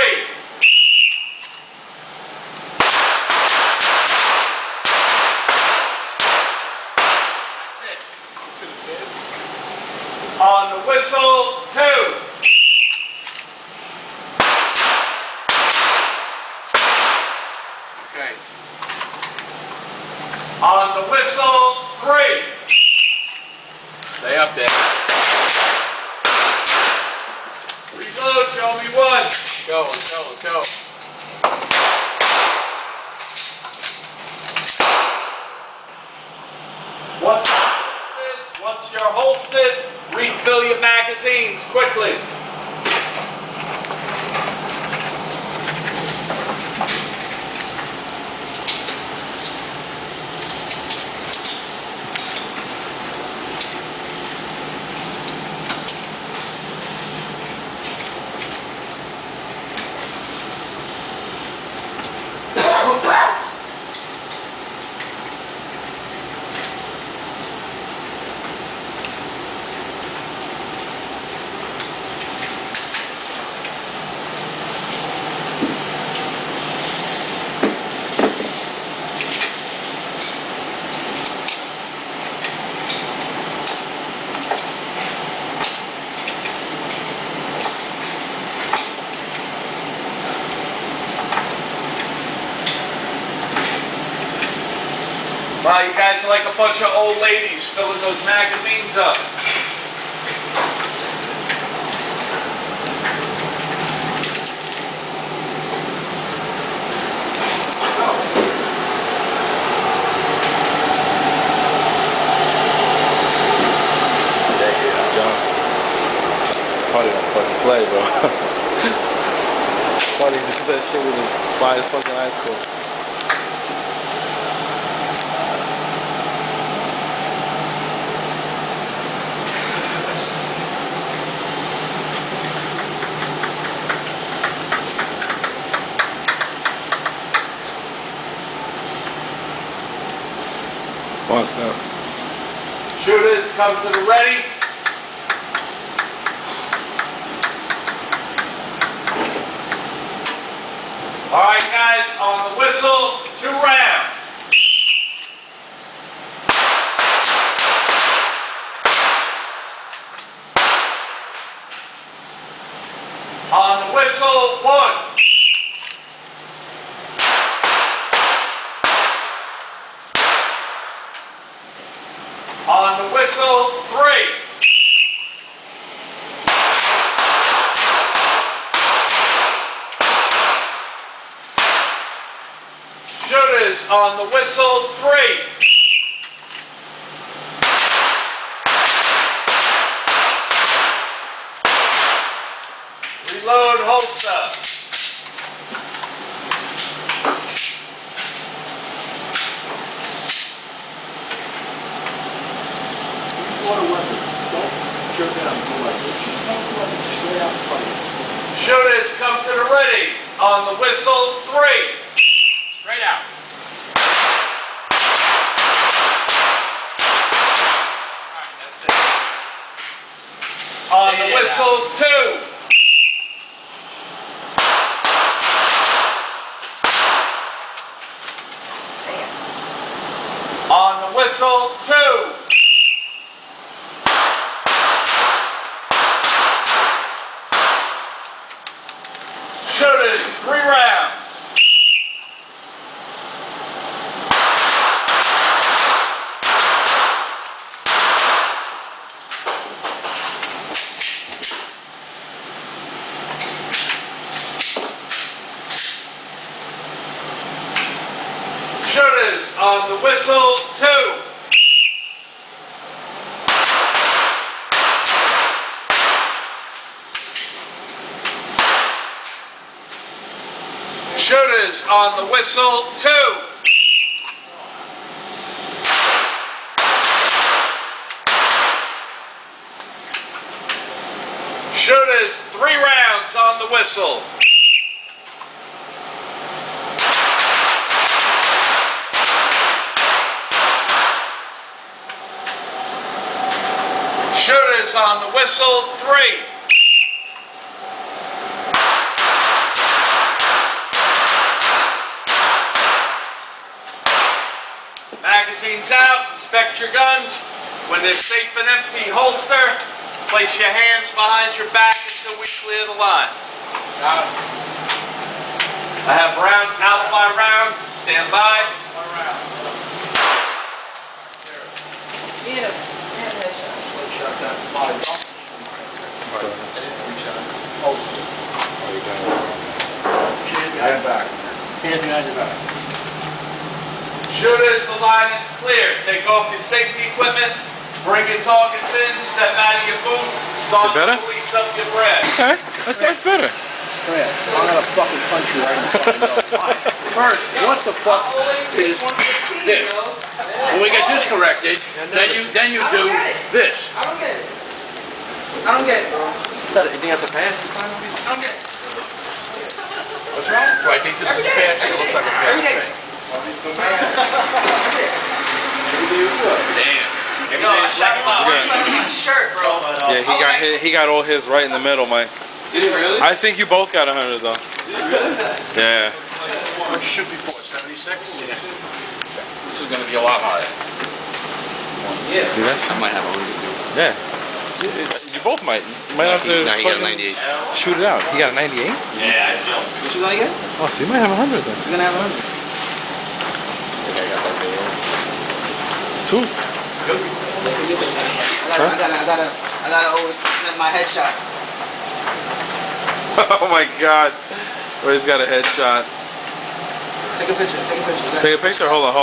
three. On the whistle, two. Okay. On the whistle, three. Stay up there. Reload, show me one. Go, let's go, let's go. Once you're holstered, refill your magazines quickly. Wow, you guys are like a bunch of old ladies filling those magazines up. Probably don't fucking play, bro. Probably did that shit with his by his fucking high school. Come on, Snow. Shooters, come to the ready. All right, guys, on the whistle, 2 rounds. On the whistle, 1. On the whistle, 3. Shooters, on the whistle, 3. Reload, holster. Shooters, come to the ready. On the whistle, 3. Straight out. Alright, that's it. On the whistle, 2. On the whistle, 2. Shooters, 3 rounds. Shooters, on the whistle, 2. Shooters, on the whistle, 2. Shooters, 3 rounds on the whistle. Shooters on the whistle, 3. magazines out, inspect your guns. When they're safe and empty, holster. Place your hands behind your back until we clear the line. I have round out by round. Stand by. Hands behind your back. Shooters, the line is clear. Take off your safety equipment. Bring your targets in. Step out of your boot. Start Better? to release up your breath. Okay, that's better. Come here. I'm gonna fucking punch you right in the fucking nose. First, what the fuck is this? When we get this corrected, then you do this. I don't get it. I don't get it, bro. You think that's a pass this time? I don't get it. What's wrong? Do I think this is a pass? It looks like a pass. Every day. Damn. No, I shot him out. Good. My shirt, bro. Yeah, he got all his right in the middle, Mike. Did he really? I think you both got 100 though. Yeah. What should be for 76? Yeah. This is gonna be a lot higher. Yeah. See that? I might have a 100. Yeah. You both might. You might have to Now he got a fucking 98. shoot it out. He got a 98? Yeah, I feel. What you gonna get? Oh, so you might have 100 then. You're gonna have 100. I think I got that video. 2. I gotta always send my headshot. Oh my god. Ray's got a headshot. Take a picture. Take a picture? Hold on.